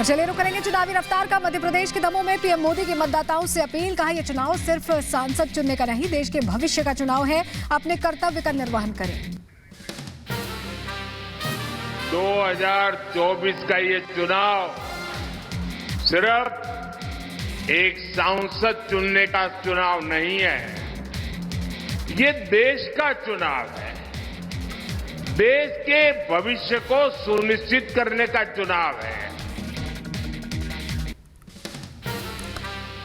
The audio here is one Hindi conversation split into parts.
चलिए रुक करेंगे चुनावी रफ्तार का। मध्य प्रदेश के दमोह में पीएम मोदी की मतदाताओं से अपील। कहा यह चुनाव सिर्फ सांसद चुनने का नहीं, देश के भविष्य का चुनाव है। अपने कर्तव्य का निर्वहन करें। 2024 का ये चुनाव सिर्फ एक सांसद चुनने का चुनाव नहीं है, ये देश का चुनाव है। देश के भविष्य को सुनिश्चित करने का चुनाव है।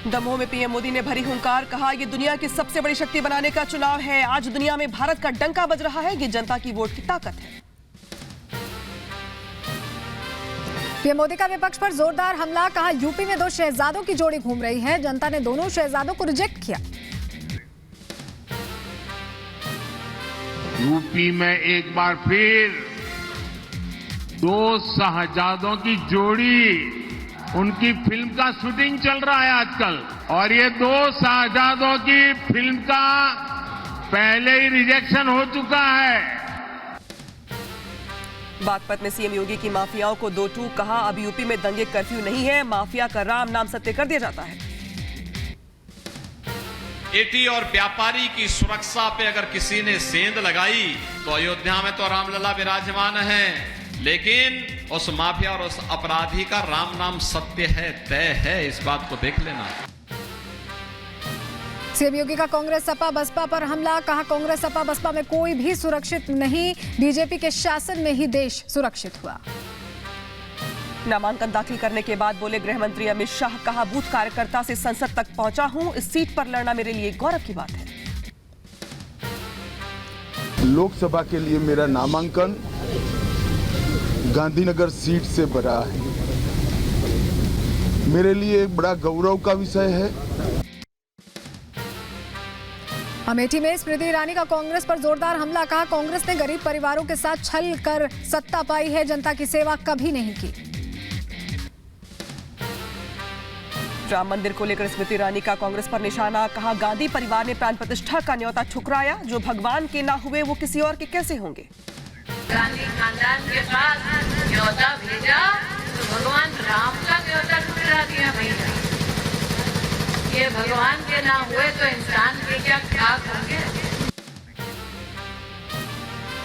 दमोह में पीएम मोदी ने भरी हुंकार। कहा यह दुनिया की सबसे बड़ी शक्ति बनाने का चुनाव है। आज दुनिया में भारत का डंका बज रहा है। ये जनता की वोट की ताकत है। पीएम मोदी का विपक्ष पर जोरदार हमला। कहा यूपी में 2 शहजादों की जोड़ी घूम रही है, जनता ने दोनों शहजादों को रिजेक्ट किया। यूपी में एक बार फिर 2 शहजादों की जोड़ी, उनकी फिल्म का शूटिंग चल रहा है आजकल, और ये 2 शहजादों की फिल्म का पहले ही रिजेक्शन हो चुका है। बागपत में सीएम योगी की माफियाओं को 2 टूक। कहा अब यूपी में दंगे कर्फ्यू नहीं है, माफिया का राम नाम सत्य कर दिया जाता है। एटी और व्यापारी की सुरक्षा पे अगर किसी ने सेंध लगाई तो अयोध्या में तो रामलला विराजमान है, लेकिन उस माफिया और उस अपराधी का राम नाम सत्य है, तय है। इस बात को देख लेना। सीएम योगी का कांग्रेस सपा बसपा पर हमला। कहा कांग्रेस सपा बसपा में कोई भी सुरक्षित नहीं, बीजेपी के शासन में ही देश सुरक्षित हुआ। नामांकन दाखिल करने के बाद बोले गृह मंत्री अमित शाह। कहा बूथ कार्यकर्ता से संसद तक पहुंचा हूं, इस सीट पर लड़ना मेरे लिए गौरव की बात है। लोकसभा के लिए मेरा नामांकन गांधीनगर सीट से भरा है, मेरे लिए एक बड़ा गौरव का विषय है। अमेठी में स्मृति ईरानी का कांग्रेस पर जोरदार हमला। कहा कांग्रेस ने गरीब परिवारों के साथ छल कर सत्ता पाई है, जनता की सेवा कभी नहीं की। राम मंदिर को लेकर स्मृति ईरानी का कांग्रेस पर निशाना। कहा गांधी परिवार ने प्राण प्रतिष्ठा का न्योता ठुकराया, जो भगवान के ना हुए वो किसी और के कैसे होंगे। गांधी खानदान के पास न्योता भेजा तो भगवान राम का न्योता ठुकरा दिया। भैया ये भगवान के ना हुए तो इंसान के क्या खाक होंगे।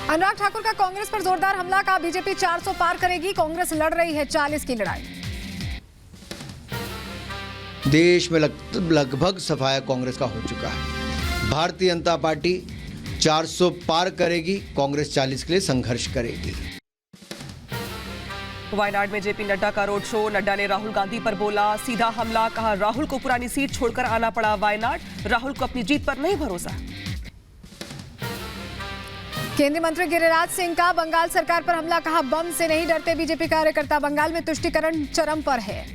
अनुराग ठाकुर का कांग्रेस पर जोरदार हमला। कहा बीजेपी 400 पार करेगी, कांग्रेस लड़ रही है 40 की लड़ाई। देश में लगभग सफाया कांग्रेस का हो चुका है। भारतीय जनता पार्टी 400 पार करेगी, कांग्रेस 40 के लिए संघर्ष करेगी। वायनाड में जेपी नड्डा का रोड शो। नड्डा ने राहुल गांधी पर बोला सीधा हमला। कहा राहुल को पुरानी सीट छोड़कर आना पड़ा वायनाड, राहुल को अपनी जीत पर नहीं भरोसा। केंद्रीय मंत्री गिरिराज सिंह का बंगाल सरकार पर हमला। कहा बम से नहीं डरते बीजेपी कार्यकर्ता, बंगाल में तुष्टीकरण चरम पर है।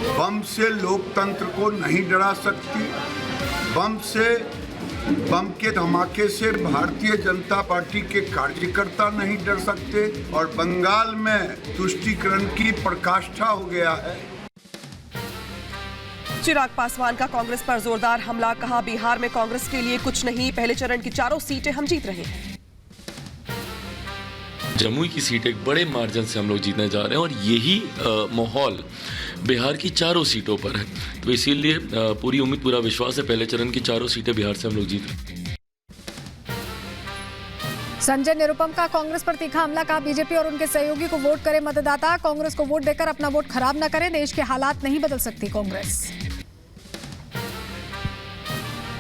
बम से लोकतंत्र को नहीं डरा सकती, बम के धमाके से भारतीय जनता पार्टी के कार्यकर्ता नहीं डर सकते, और बंगाल में तुष्टीकरण की प्रकाष्ठा हो गया है। चिराग पासवान का कांग्रेस पर जोरदार हमला। कहा बिहार में कांग्रेस के लिए कुछ नहीं, पहले चरण की 4 सीटें हम जीत रहे हैं। जमुई की सीट एक बड़े मार्जिन से हम लोग जीतने जा रहे हैं, और यही माहौल बिहार की 4 सीटों पर है। तो इसीलिए पूरी उम्मीद, पूरा विश्वास है पहले चरण की 4 सीटें बिहार से हम लोग जीत रहे हैं। संजय निरुपम का कांग्रेस पर तीखा हमला। कहा बीजेपी और उनके सहयोगी को वोट करे मतदाता, कांग्रेस को वोट देकर अपना वोट खराब न करें, देश के हालात नहीं बदल सकती कांग्रेस।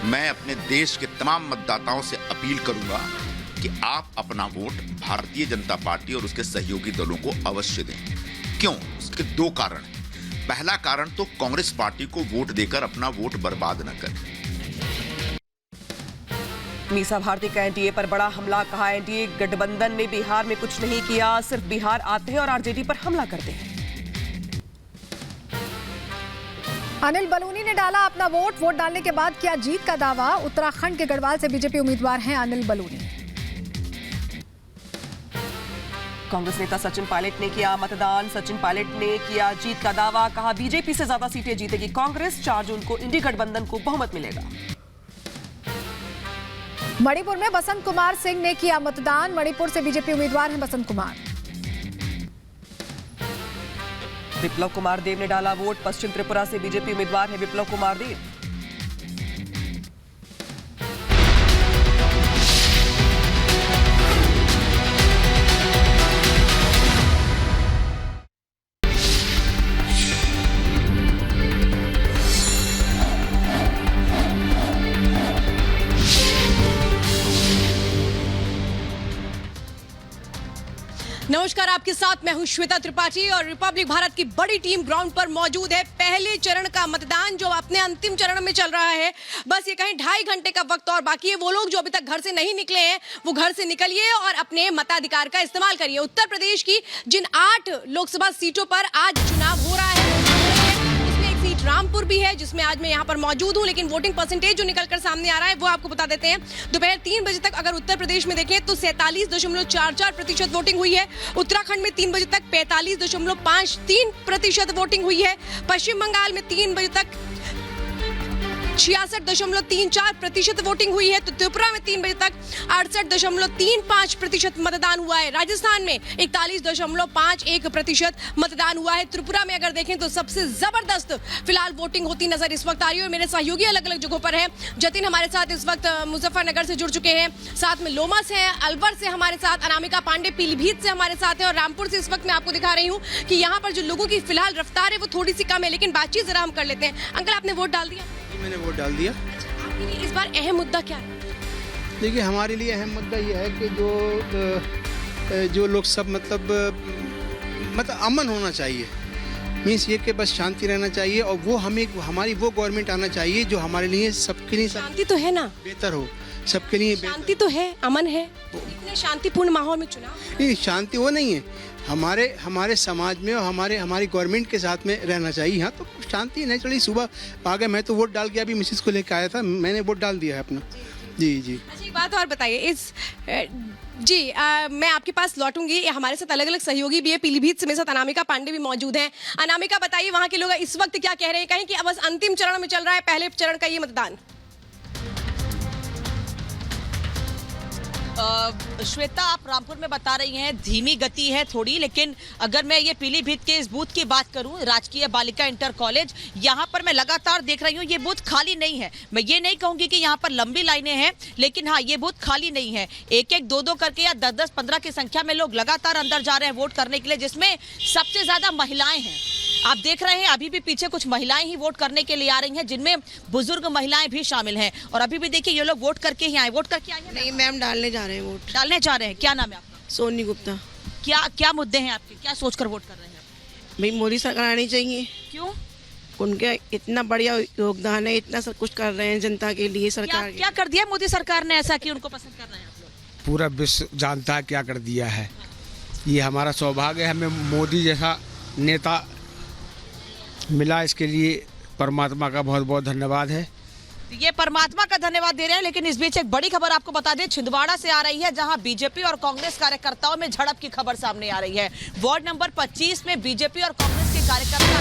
मैं अपने देश के तमाम मतदाताओं से अपील करूंगा कि आप अपना वोट भारतीय जनता पार्टी और उसके सहयोगी दलों को अवश्य दें। क्यों? उसके 2 कारण हैं। पहला कारण तो कांग्रेस पार्टी को वोट देकर अपना वोट बर्बाद न करें। मीसा भारती का एनडीए पर बड़ा हमला। कहा एनडीए गठबंधन ने बिहार में कुछ नहीं किया, सिर्फ बिहार आते हैं और आरजेडी पर हमला करते हैं। अनिल बलूनी ने डाला अपना वोट डालने के बाद किया जीत का दावा। उत्तराखंड के गढ़वाल से बीजेपी उम्मीदवार हैं अनिल बलूनी। कांग्रेस नेता सचिन पायलट ने किया मतदान। सचिन पायलट ने किया जीत का दावा। कहा बीजेपी से ज्यादा सीटें जीतेगी कांग्रेस, 4 जून को इंडी गठबंधन को बहुमत मिलेगा। मणिपुर में बसंत कुमार सिंह ने किया मतदान। मणिपुर से बीजेपी उम्मीदवार हैं बसंत कुमार। विप्लव कुमार देव ने डाला वोट। पश्चिम त्रिपुरा से बीजेपी उम्मीदवार है विप्लव कुमार देव। नमस्कार, आपके साथ मैं हूं श्वेता त्रिपाठी और रिपब्लिक भारत की बड़ी टीम ग्राउंड पर मौजूद है। पहले चरण का मतदान जो अपने अंतिम चरण में चल रहा है, बस ये कहीं 2.5 घंटे का वक्त और बाकी है। वो लोग जो अभी तक घर से नहीं निकले हैं वो घर से निकलिए और अपने मताधिकार का इस्तेमाल करिए। उत्तर प्रदेश की जिन 8 लोकसभा सीटों पर आज चुनाव हो रहा है उसमें एक सीट रामपुर भी है जिसमें आज मैं यहाँ पर मौजूद हूँ, लेकिन वोटिंग परसेंटेज जो निकलकर सामने आ रहा है वो आपको बता देते हैं। दोपहर 3 बजे तक अगर उत्तर प्रदेश में देखें तो 47.44% वोटिंग हुई है। उत्तराखंड में 3 बजे तक 45.53% वोटिंग हुई है। पश्चिम बंगाल में 3 बजे तक 66.34% वोटिंग हुई है। तो त्रिपुरा में 3 बजे तक 68.35% मतदान हुआ है। राजस्थान में 41.51% मतदान हुआ है। त्रिपुरा में अगर देखें तो सबसे जबरदस्त फिलहाल वोटिंग होती नजर इस वक्त आ रही है। मेरे सहयोगी अलग अलग जगहों पर हैं। जतिन हमारे साथ इस वक्त मुजफ्फरनगर से जुड़ चुके हैं, साथ में लोमस है, अलवर से हमारे साथ अनामिका पांडे पीलीभीत से हमारे साथ है और रामपुर से इस वक्त मैं आपको दिखा रही हूँ कि यहाँ पर जो लोगों की फिलहाल रफ्तार है वो थोड़ी सी कम है, लेकिन बातचीत जरा हम कर लेते हैं। अंकल, आपने वोट डाल दिया? मैंने वोट डाल दिया। आपके लिए इस बार अहम मुद्दा क्या है? देखिए, हमारे लिए अहम मुद्दा ये है कि जो लोग सब मतलब अमन होना चाहिए, मीन्स ये कि बस शांति रहना चाहिए और वो हमारी वो गवर्नमेंट आना चाहिए जो हमारे लिए सबके लिए शांति तो है ना, बेहतर हो सबके लिए। शांति तो है, अमन है, इतने शांतिपूर्ण माहौल में चुनाव नहीं, शांति वो नहीं है। हमारे समाज में और हमारी गवर्नमेंट के साथ में रहना चाहिए। यहाँ तो शांति नहीं चली। सुबह आ गए, मैं तो वोट डाल के अभी मिसेस को लेकर आया था, मैंने वोट डाल दिया है अपना। जी। अच्छा, एक बात और बताइए, मैं आपके पास लौटूंगी। हमारे साथ अलग अलग सहयोगी भी है। पीलीभीत से मेरे साथ अनामिका पांडे भी मौजूद हैं। अनामिका, बताइए वहाँ के लोग इस वक्त क्या कह रहे हैं? कहीं कि बस अंतिम चरण में चल रहा है पहले चरण का ये मतदान। श्वेता, आप रामपुर में बता रही हैं धीमी गति है थोड़ी, लेकिन अगर मैं ये पीलीभीत के इस बूथ की बात करूं, राजकीय बालिका इंटर कॉलेज, यहाँ पर मैं लगातार देख रही हूँ ये बूथ खाली नहीं है। मैं ये नहीं कहूँगी कि यहाँ पर लंबी लाइनें हैं, लेकिन हाँ, ये बूथ खाली नहीं है। 1-1, 2-2 करके या 10-10, 15 की संख्या में लोग लगातार अंदर जा रहे हैं वोट करने के लिए, जिसमें सबसे ज्यादा महिलाएं हैं। आप देख रहे हैं अभी भी पीछे कुछ महिलाएं ही वोट करने के लिए आ रही हैं, जिनमें बुजुर्ग महिलाएं भी शामिल हैं। और अभी भी देखिए ये लोग वोट करके ही आए। वोट करके आए हैं? नहीं मैम, डालने जा रहे हैं वोट। डालने जा रहे हैं। क्या नाम है आपका? सोनी गुप्ता। क्या मुद्दे हैं आपके? क्या सोचकर वोट कर रहे हैं? भाई, मोदी सरकार आनी चाहिए। क्यों? उनके इतना बढ़िया योगदान है, इतना सब कुछ कर रहे हैं जनता के लिए। सरकार क्या कर दिया मोदी सरकार ने ऐसा कि उनको पसंद कर रहे हैं आप लोग? पूरा विश्व जानता है क्या कर दिया है। ये हमारा सौभाग्य है, हमें मोदी जैसा नेता मिला। इसके लिए परमात्मा का बहुत बहुत धन्यवाद है। ये परमात्मा का धन्यवाद दे रहे हैं। लेकिन इस बीच एक बड़ी खबर आपको बता दें, छिंदवाड़ा से आ रही है, जहां बीजेपी और कांग्रेस कार्यकर्ताओं में झड़प की खबर सामने आ रही है। वार्ड नंबर 25 में बीजेपी और कांग्रेस के कार्यकर्ता